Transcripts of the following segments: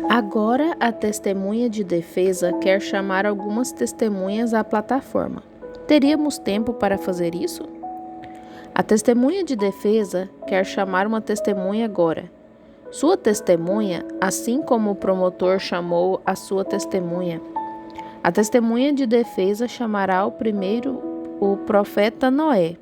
Agora a testemunha de defesa quer chamar algumas testemunhas à plataforma. Teríamos tempo para fazer isso? A testemunha de defesa quer chamar uma testemunha agora. Sua testemunha, assim como o promotor chamou a sua testemunha. A testemunha de defesa chamará primeiro o profeta Noé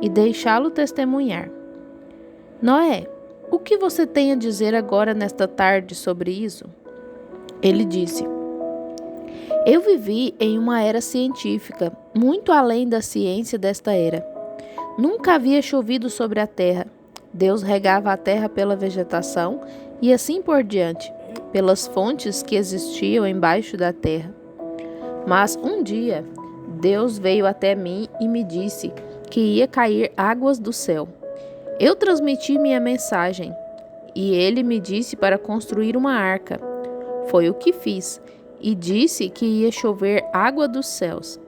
e deixá-lo testemunhar. Noé, o que você tem a dizer agora nesta tarde sobre isso? Ele disse: Eu vivi em uma era científica, muito além da ciência desta era. Nunca havia chovido sobre a terra. Deus regava a terra pela vegetação e assim por diante, pelas fontes que existiam embaixo da terra. Mas um dia, Deus veio até mim e me disse que ia cair águas do céu. Eu transmiti minha mensagem e ele me disse para construir uma arca. Foi o que fiz e disse que ia chover água dos céus.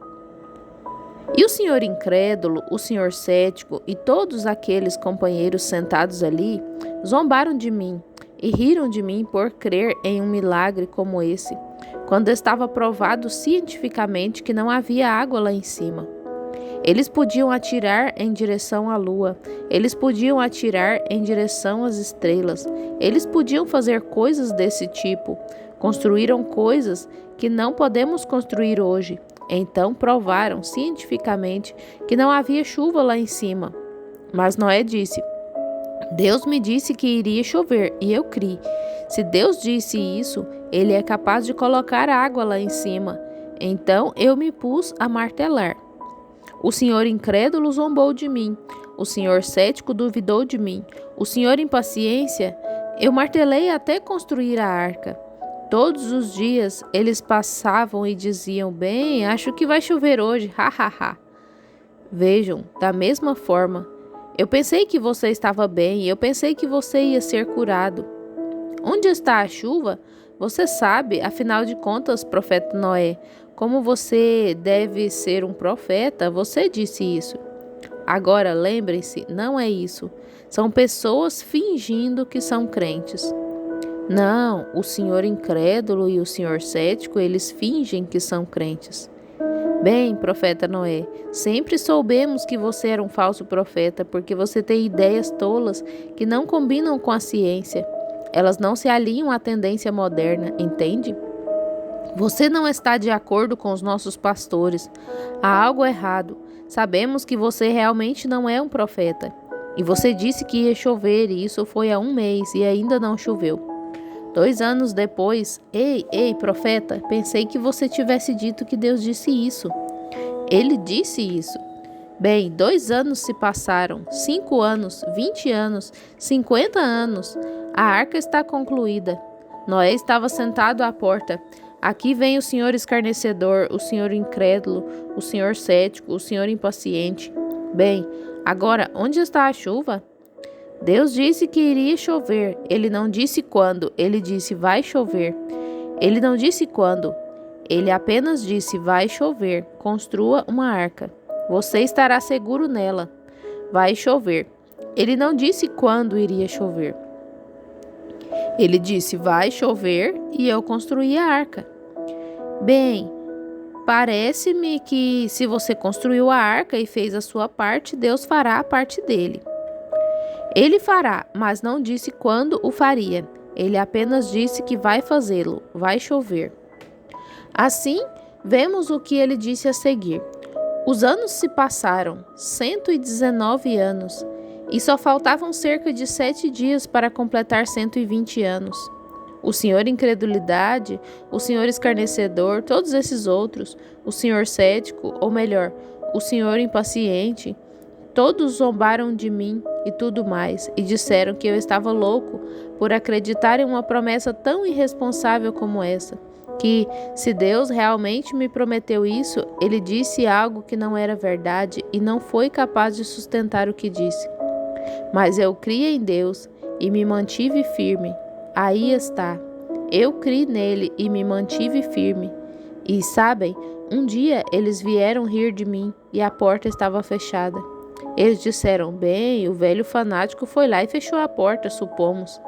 E o senhor incrédulo, o senhor cético e todos aqueles companheiros sentados ali zombaram de mim e riram de mim por crer em um milagre como esse, quando estava provado cientificamente que não havia água lá em cima. Eles podiam atirar em direção à lua, eles podiam atirar em direção às estrelas, eles podiam fazer coisas desse tipo, construíram coisas que não podemos construir hoje. Então provaram cientificamente que não havia chuva lá em cima. Mas Noé disse: Deus me disse que iria chover e eu criei. Se Deus disse isso, ele é capaz de colocar água lá em cima. Então eu me pus a martelar. O senhor incrédulo zombou de mim. O senhor cético duvidou de mim. O senhor impaciência, eu martelei até construir a arca. Todos os dias eles passavam e diziam: Bem, acho que vai chover hoje, ha. Vejam, da mesma forma, eu pensei que você estava bem, eu pensei que você ia ser curado. Onde está a chuva? Você sabe, afinal de contas, profeta Noé, como você deve ser um profeta, você disse isso. Agora, lembrem-se, não é isso. São pessoas fingindo que são crentes. Não, o senhor incrédulo e o senhor cético, eles fingem que são crentes. Bem, profeta Noé, sempre soubemos que você era um falso profeta, porque você tem ideias tolas que não combinam com a ciência. Elas não se alinham à tendência moderna, entende? Você não está de acordo com os nossos pastores. Há algo errado. Sabemos que você realmente não é um profeta. E você disse que ia chover, e isso foi há 1 mês, e ainda não choveu. 2 anos depois, ei, profeta, pensei que você tivesse dito que Deus disse isso. Ele disse isso. Bem, 2 anos se passaram, 5 anos, 20 anos, 50 anos. A arca está concluída. Noé estava sentado à porta. Aqui vem o senhor escarnecedor, o senhor incrédulo, o senhor cético, o senhor impaciente. Bem, agora, onde está a chuva? Deus disse que iria chover. Ele não disse quando, ele disse vai chover. Ele não disse quando, ele apenas disse vai chover. Construa uma arca. Você estará seguro nela. Vai chover. Ele não disse quando iria chover. Ele disse vai chover e eu construí a arca. Bem, parece-me que se você construiu a arca e fez a sua parte, Deus fará a parte dele. Ele fará, mas não disse quando o faria. Ele apenas disse que vai fazê-lo, vai chover. Assim, vemos o que ele disse a seguir. Os anos se passaram, 119 anos, e só faltavam cerca de 7 dias para completar 120 anos. O senhor incredulidade, o senhor escarnecedor, todos esses outros, o senhor cético, ou melhor, o senhor impaciente, todos zombaram de mim e tudo mais, e disseram que eu estava louco por acreditar em uma promessa tão irresponsável como essa, que, se Deus realmente me prometeu isso, ele disse algo que não era verdade e não foi capaz de sustentar o que disse. Mas eu criei em Deus e me mantive firme. Aí está. Eu criei nele e me mantive firme. E sabem, um dia eles vieram rir de mim e a porta estava fechada. Eles disseram: bem, o velho fanático foi lá e fechou a porta, supomos.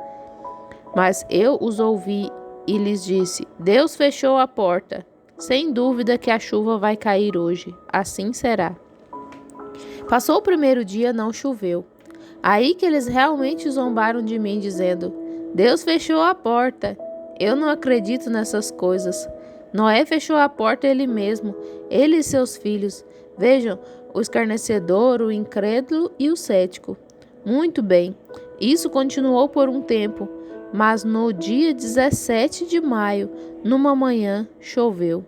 Mas eu os ouvi e lhes disse: Deus fechou a porta. Sem dúvida que a chuva vai cair hoje. Assim será. Passou o primeiro dia, não choveu. Aí que eles realmente zombaram de mim, dizendo: Deus fechou a porta. Eu não acredito nessas coisas. Noé fechou a porta ele mesmo, ele e seus filhos. Vejam, o escarnecedor, o incrédulo e o cético. Muito bem, isso continuou por um tempo, mas no dia 17 de maio, numa manhã, choveu.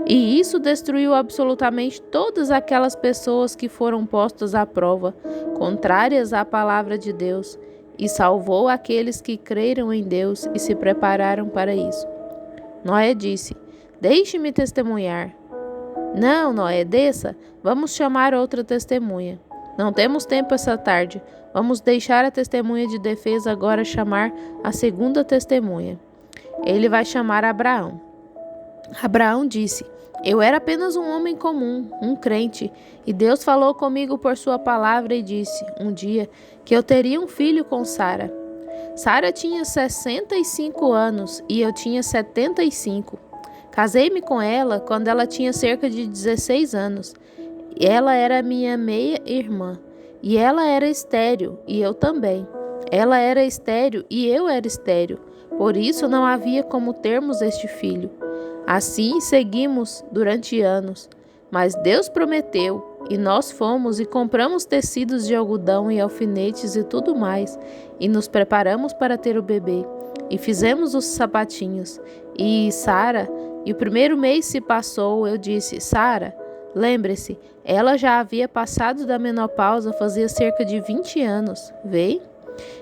E isso destruiu absolutamente todas aquelas pessoas que foram postas à prova, contrárias à palavra de Deus, e salvou aqueles que creram em Deus e se prepararam para isso. Noé disse: Deixe-me testemunhar. Não, Noé, desça. Vamos chamar outra testemunha. Não temos tempo essa tarde. Vamos deixar a testemunha de defesa agora chamar a segunda testemunha. Ele vai chamar Abraão. Abraão disse: Eu era apenas um homem comum, um crente, e Deus falou comigo por sua palavra e disse, um dia, que eu teria um filho com Sara. Sara tinha 65 anos e eu tinha 75. Casei-me com ela quando ela tinha cerca de 16 anos. Ela era minha meia-irmã. E ela era estéril, e eu também. Ela era estéril e eu era estéril. Por isso não havia como termos este filho. Assim seguimos durante anos. Mas Deus prometeu, e nós fomos e compramos tecidos de algodão e alfinetes e tudo mais, e nos preparamos para ter o bebê, e fizemos os sapatinhos. E Sara, e o primeiro mês se passou, eu disse: Sara, lembre-se, ela já havia passado da menopausa fazia cerca de 20 anos, vê?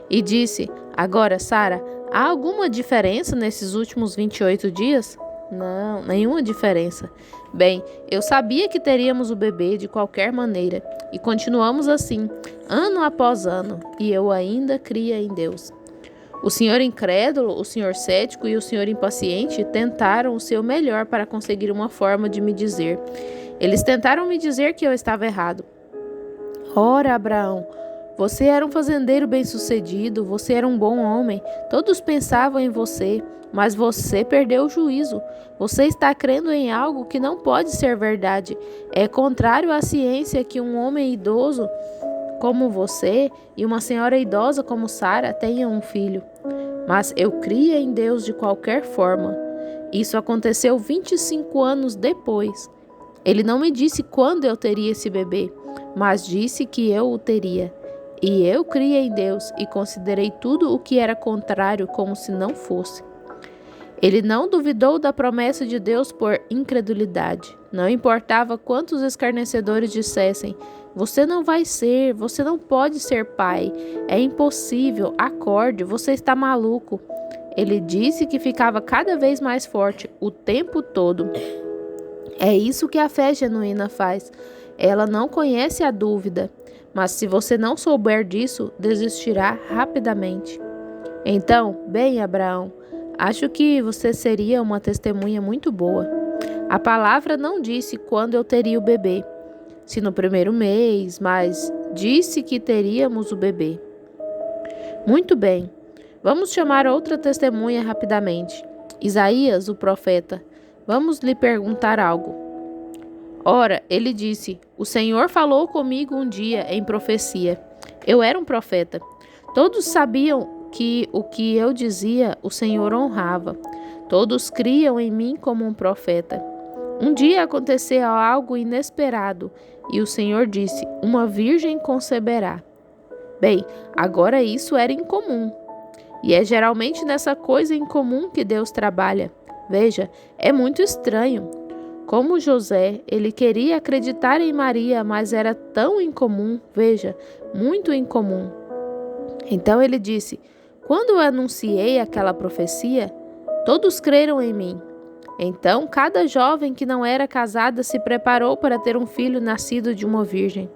E disse: Agora, Sara, há alguma diferença nesses últimos 28 dias? Não, nenhuma diferença. Bem, eu sabia que teríamos o bebê de qualquer maneira, e continuamos assim, ano após ano, e eu ainda cria em Deus. O senhor incrédulo, o senhor cético e o senhor impaciente tentaram o seu melhor para conseguir uma forma de me dizer. Eles tentaram me dizer que eu estava errado. Ora, Abraão, você era um fazendeiro bem-sucedido, você era um bom homem, todos pensavam em você, mas você perdeu o juízo. Você está crendo em algo que não pode ser verdade. É contrário à ciência que um homem idoso como você e uma senhora idosa como Sara tenham um filho. Mas eu cria em Deus de qualquer forma. Isso aconteceu 25 anos depois. Ele não me disse quando eu teria esse bebê, mas disse que eu o teria. E eu criei em Deus e considerei tudo o que era contrário como se não fosse. Ele não duvidou da promessa de Deus por incredulidade. Não importava quantos escarnecedores dissessem: você não vai ser, você não pode ser pai, é impossível, acorde, você está maluco. Ele disse que ficava cada vez mais forte o tempo todo. É isso que a fé genuína faz. Ela não conhece a dúvida, mas se você não souber disso, desistirá rapidamente. Então, bem, Abraão, acho que você seria uma testemunha muito boa. A palavra não disse quando eu teria o bebê, se no primeiro mês, mas disse que teríamos o bebê. Muito bem, vamos chamar outra testemunha rapidamente. Isaías, o profeta. Vamos lhe perguntar algo. Ora, ele disse: O Senhor falou comigo um dia em profecia. Eu era um profeta. Todos sabiam que o que eu dizia o Senhor honrava. Todos criam em mim como um profeta. Um dia aconteceu algo inesperado e o Senhor disse: Uma virgem conceberá. Bem, agora isso era incomum. E é geralmente nessa coisa incomum que Deus trabalha. Veja, é muito estranho. Como José, ele queria acreditar em Maria, mas era tão incomum, veja, muito incomum. Então ele disse: Quando eu anunciei aquela profecia, todos creram em mim. Então cada jovem que não era casada se preparou para ter um filho nascido de uma virgem.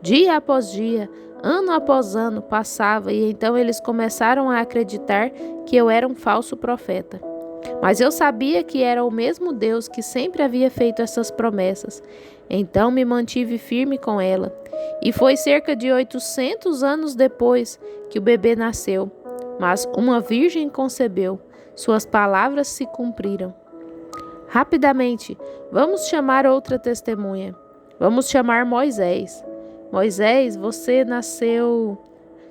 Dia após dia, ano após ano passava e então eles começaram a acreditar que eu era um falso profeta. Mas eu sabia que era o mesmo Deus que sempre havia feito essas promessas. Então me mantive firme com ela. E foi cerca de 800 anos depois que o bebê nasceu. mas uma virgem concebeu, suas palavras se cumpriram. Rapidamente, vamos chamar outra testemunha. Vamos chamar Moisés. Moisés, você nasceu.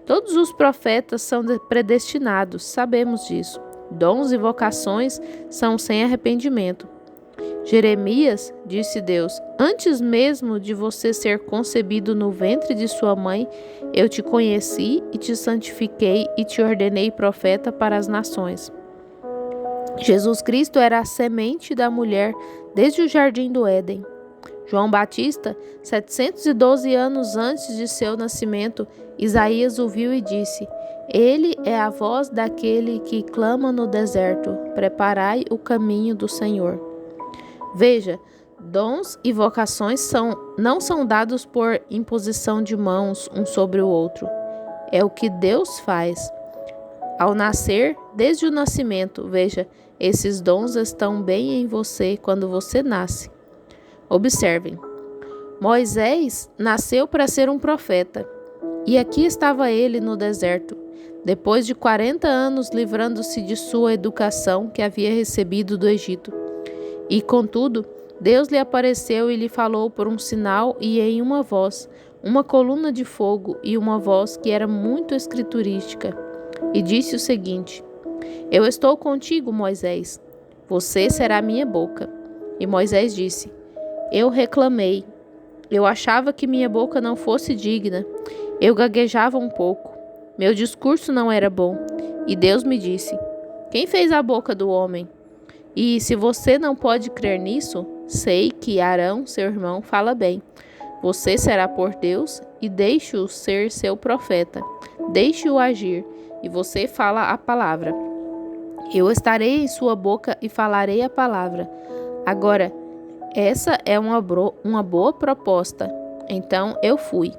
Todos os profetas são predestinados, sabemos disso. Dons e vocações são sem arrependimento. Jeremias, disse Deus, antes mesmo de você ser concebido no ventre de sua mãe, eu te conheci e te santifiquei e te ordenei profeta para as nações. Jesus Cristo era a semente da mulher desde o jardim do Éden. João Batista, 712 anos antes de seu nascimento, Isaías o viu e disse: Ele é a voz daquele que clama no deserto, preparai o caminho do Senhor. Veja, dons e vocações não são dados por imposição de mãos um sobre o outro. É o que Deus faz. Ao nascer, desde o nascimento, veja, esses dons estão bem em você quando você nasce. Observem, Moisés nasceu para ser um profeta, e aqui estava ele no deserto, depois de 40 anos livrando-se de sua educação que havia recebido do Egito. E, contudo, Deus lhe apareceu e lhe falou por um sinal e em uma voz, uma coluna de fogo e uma voz que era muito escriturística, e disse o seguinte: Eu estou contigo, Moisés, você será minha boca. E Moisés disse: Eu reclamei. Eu achava que minha boca não fosse digna. Eu gaguejava um pouco. Meu discurso não era bom. E Deus me disse: Quem fez a boca do homem? E se você não pode crer nisso, sei que Arão, seu irmão, fala bem. Você será por Deus e deixe-o ser seu profeta. Deixe-o agir e você fala a palavra. Eu estarei em sua boca e falarei a palavra. Agora, essa é uma boa proposta. Então eu fui.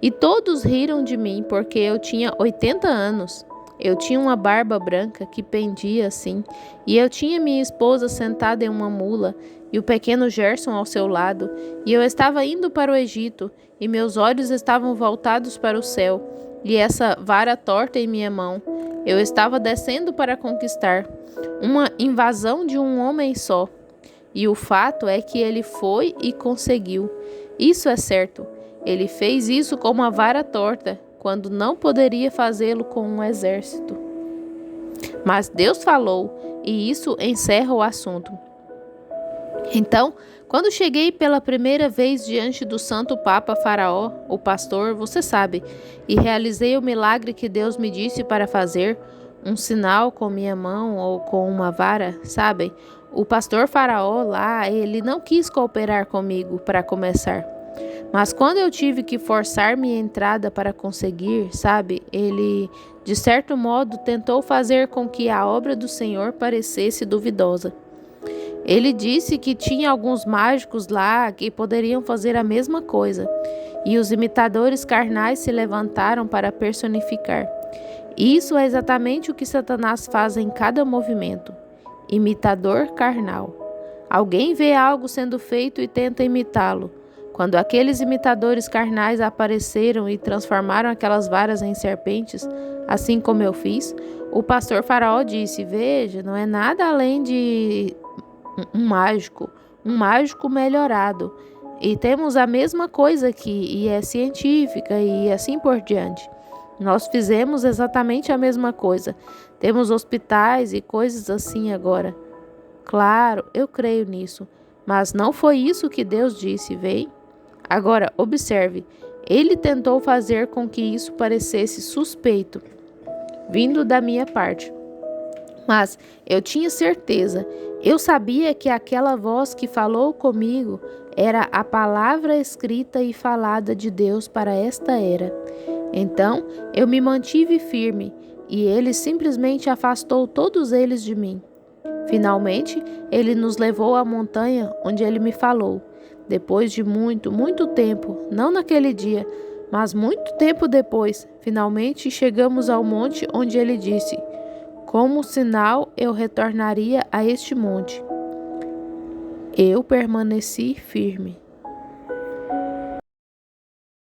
E todos riram de mim porque eu tinha 80 anos. Eu tinha uma barba branca que pendia assim, e eu tinha minha esposa sentada em uma mula, e o pequeno Gerson ao seu lado, e eu estava indo para o Egito, e meus olhos estavam voltados para o céu, e essa vara torta em minha mão. Eu estava descendo para conquistar uma invasão de um homem só. E o fato é que ele foi e conseguiu. Isso é certo. Ele fez isso com uma vara torta, quando não poderia fazê-lo com um exército. Mas Deus falou, e isso encerra o assunto. Então, quando cheguei pela primeira vez diante do Santo Papa Faraó, o pastor, você sabe, e realizei o milagre que Deus me disse para fazer, um sinal com minha mão ou com uma vara, sabem? O pastor Faraó lá, ele não quis cooperar comigo para começar. Mas quando eu tive que forçar minha entrada para conseguir, sabe, ele, de certo modo, tentou fazer com que a obra do Senhor parecesse duvidosa. Ele disse que tinha alguns mágicos lá que poderiam fazer a mesma coisa, e os imitadores carnais se levantaram para personificar. Isso é exatamente o que Satanás faz em cada movimento. Imitador carnal. Alguém vê algo sendo feito e tenta imitá-lo. Quando aqueles imitadores carnais apareceram e transformaram aquelas varas em serpentes, assim como eu fiz, o pastor Faraó disse: Veja, não é nada além de um mágico melhorado. E temos a mesma coisa aqui, e é científica, e assim por diante. Nós fizemos exatamente a mesma coisa. Temos hospitais e coisas assim agora. Claro, eu creio nisso, mas não foi isso que Deus disse, vem? Agora, observe, ele tentou fazer com que isso parecesse suspeito, vindo da minha parte. Mas eu tinha certeza, eu sabia que aquela voz que falou comigo era a palavra escrita e falada de Deus para esta era. Então, eu me mantive firme e ele simplesmente afastou todos eles de mim. Finalmente, ele nos levou à montanha onde ele me falou. Depois de muito, muito tempo, não naquele dia, mas muito tempo depois, finalmente chegamos ao monte onde ele disse: Como sinal eu retornaria a este monte. Eu permaneci firme.